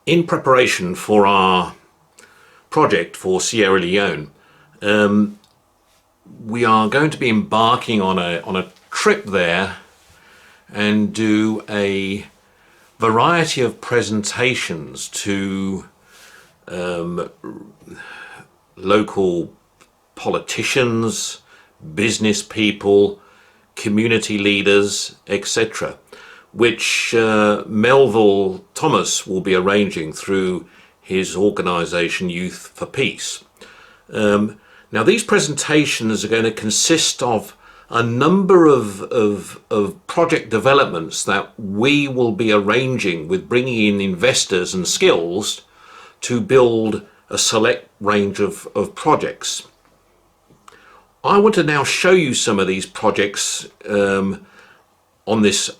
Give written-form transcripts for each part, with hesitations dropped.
In preparation for our project for Sierra Leone, we are going to be embarking on a trip there and do a variety of presentations to local politicians, business people, community leaders, etc., which Melville Thomas will be arranging through his organisation Youth for Peace. Now these presentations are going to consist of a number of project developments that we will be arranging with bringing in investors and skills to build a select range of projects. I want to now show you some of these projects on this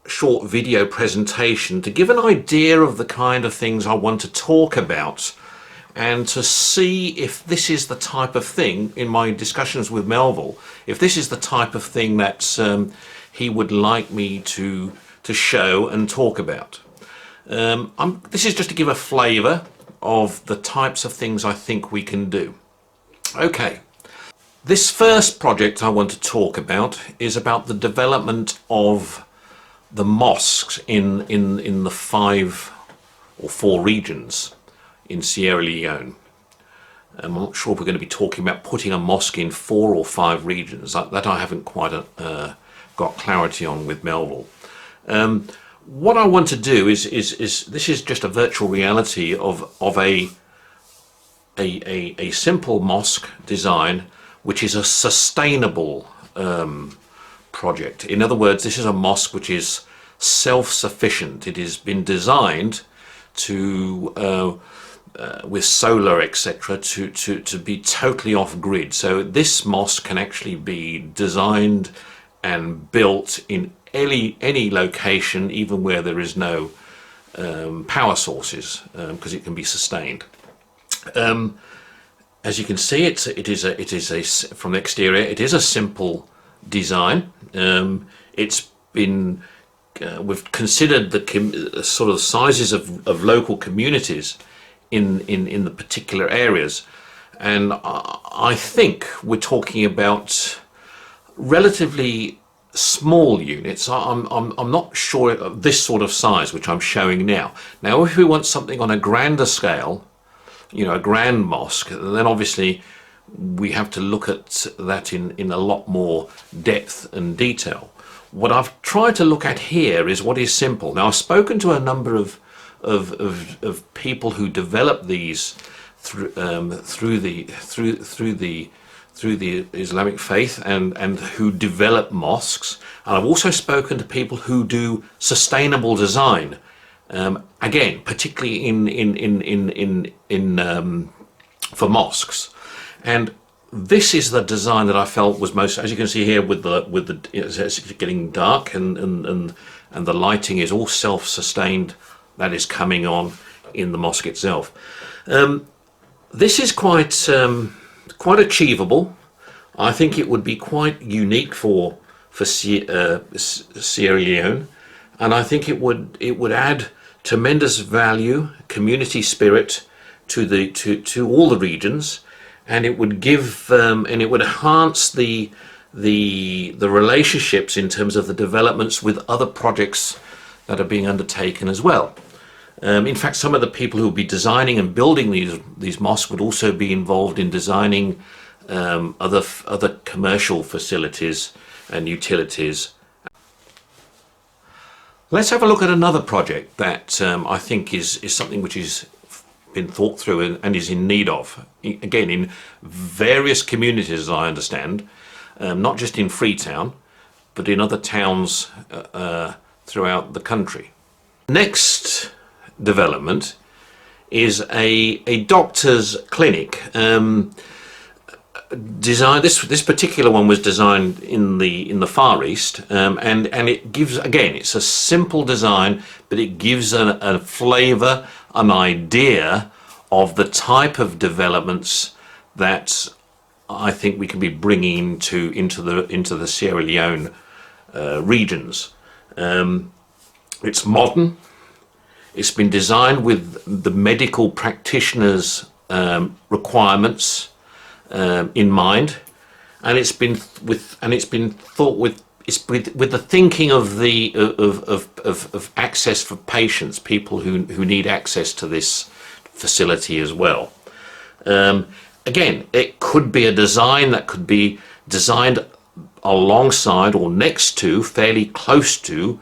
short video presentation to give an idea of the kind of things I want to talk about and to see if this is the type of thing, in my discussions with Melville, if this is the type of thing that he would like me to show and talk about. This is just to give a flavour of the types of things I think we can do. Okay, this first project I want to talk about is about the development of the mosques in the 5 or 4 regions in Sierra Leone. I'm not sure if we're going to be talking about putting a mosque in 4 or 5 regions. That I haven't quite got clarity on with Melville. What I want to do is this is just a virtual reality of a simple mosque design, which is a sustainable project. In other words, this is a mosque which is self-sufficient. It has been designed to with solar, etc., to be totally off-grid. So this mosque can actually be designed and built in any location, even where there is no power sources, because it can be sustained. As you can see, it is from the exterior. It is a simple design. It's been we've considered the sort of sizes of local communities in the particular areas, and I think we're talking about relatively small units. I'm not sure of this sort of size which I'm showing now. Now, if we want something on a grander scale, you know, a grand mosque, then obviously we have to look at that in a lot more depth and detail. What I've tried to look at here is what is simple. Now, I've spoken to a number of people who develop these through the Islamic faith and who develop mosques, and I've also spoken to people who do sustainable design. Again, particularly for mosques, and this is the design that I felt was most, as you can see here, with the it's getting dark and the lighting is all self-sustained. That is coming on in the mosque itself. This is quite achievable. I think it would be quite unique for Sierra Leone, and I think it would add tremendous value, community spirit to all the regions, and it would give and it would enhance the relationships in terms of the developments with other projects that are being undertaken as well. In fact, some of the people who will be designing and building these mosques would also be involved in designing other commercial facilities and utilities. Let's have a look at another project that I think is something which has been thought through and is in need of, again, in various communities, as I understand, not just in Freetown, but in other towns throughout the country. Next development is a doctor's clinic. This particular one was designed in the Far East, and it gives, again, it's a simple design, but it gives a flavour, an idea of the type of developments that I think we can be bringing into the Sierra Leone regions. It's modern, It's been designed with the medical practitioners' requirements in mind, and it's been thought with. It's with the thinking of the of access for patients, people who need access to this facility as well. Again, it could be a design that could be designed alongside or next to, fairly close to,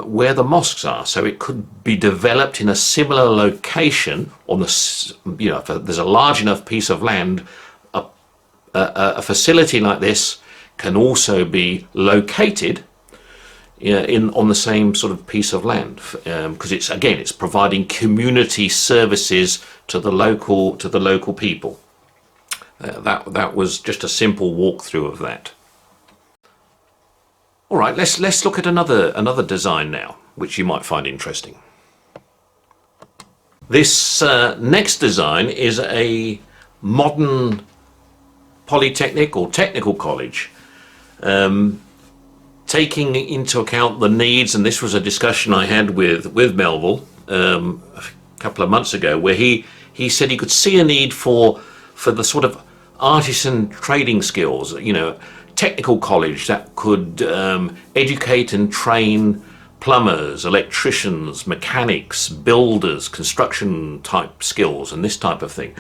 where the mosques are. So it could be developed in a similar location on the, you know, if there's a large enough piece of land, a facility like this can also be located on the same sort of piece of land, because it's providing community services to the local people. That was just a simple walkthrough of that. All right, let's look at another design now, which you might find interesting. This next design is a modern polytechnic or technical college, taking into account the needs, and this was a discussion I had with Melville a couple of months ago, where he said he could see a need for the sort of artisan trading skills, you know, technical college that could educate and train plumbers, electricians, mechanics, builders, construction type skills, and this type of thing.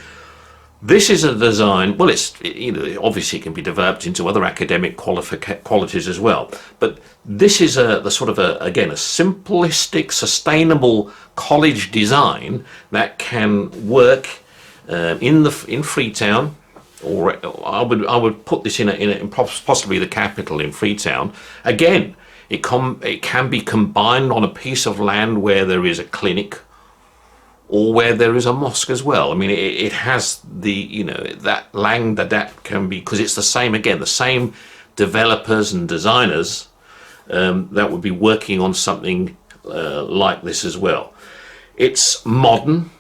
This is a design, well, it's, you know, obviously it can be developed into other academic qualities as well, but this is the sort of again, a simplistic, sustainable college design that can work in Freetown, or I would put this in possibly the capital, in Freetown. Again, it can be combined on a piece of land where there is a clinic, or where there is a mosque as well. I mean, it has the, you know, that land that can be, because it's the same developers and designers that would be working on something like this as well. It's modern.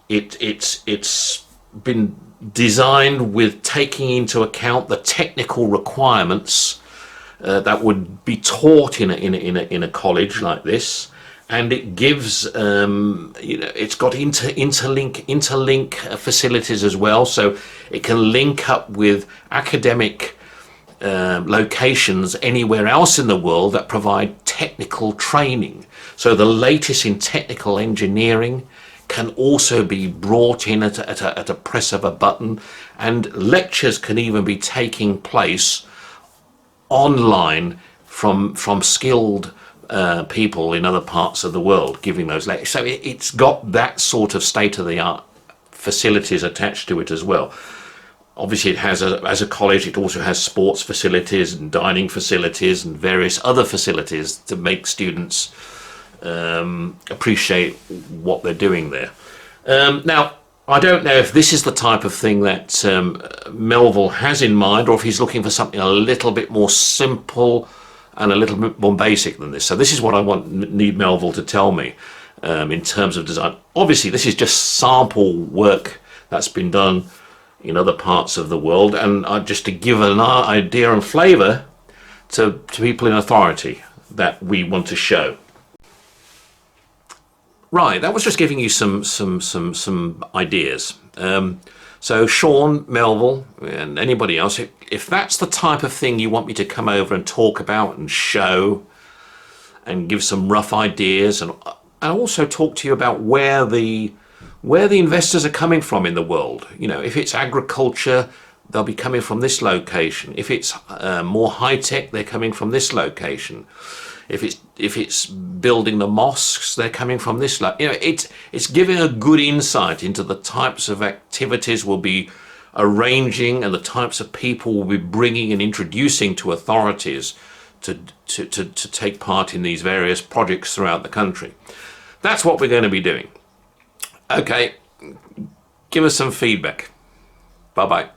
It's been designed with taking into account the technical requirements that would be taught in a college like this. And it gives, you know, it's got interlink facilities as well, so it can link up with academic locations anywhere else in the world that provide technical training. So the latest in technical engineering can also be brought in at a press of a button, and lectures can even be taking place online from skilled people in other parts of the world giving those lectures. So it's got that sort of state-of-the-art facilities attached to it as well. Obviously, it has as a college, it also has sports facilities and dining facilities and various other facilities to make students appreciate what they're doing there. Now, I don't know if this is the type of thing that Melville has in mind, or if he's looking for something a little bit more simple and a little bit more basic than this. So this is what I need Melville to tell me in terms of design. Obviously, this is just sample work that's been done in other parts of the world, and just to give an idea and flavour to people in authority that we want to show. Right, that was just giving you some ideas. So Sean, Melville, and anybody else, if that's the type of thing you want me to come over and talk about and show and give some rough ideas, and also talk to you about where the investors are coming from in the world. You know, if it's agriculture, they'll be coming from this location. If it's more high tech, they're coming from this location. If it's building the mosques, they're coming from this. You know, it's giving a good insight into the types of activities we'll be arranging and the types of people we'll be bringing and introducing to authorities to take part in these various projects throughout the country. That's what we're going to be doing. Okay, give us some feedback. Bye-bye.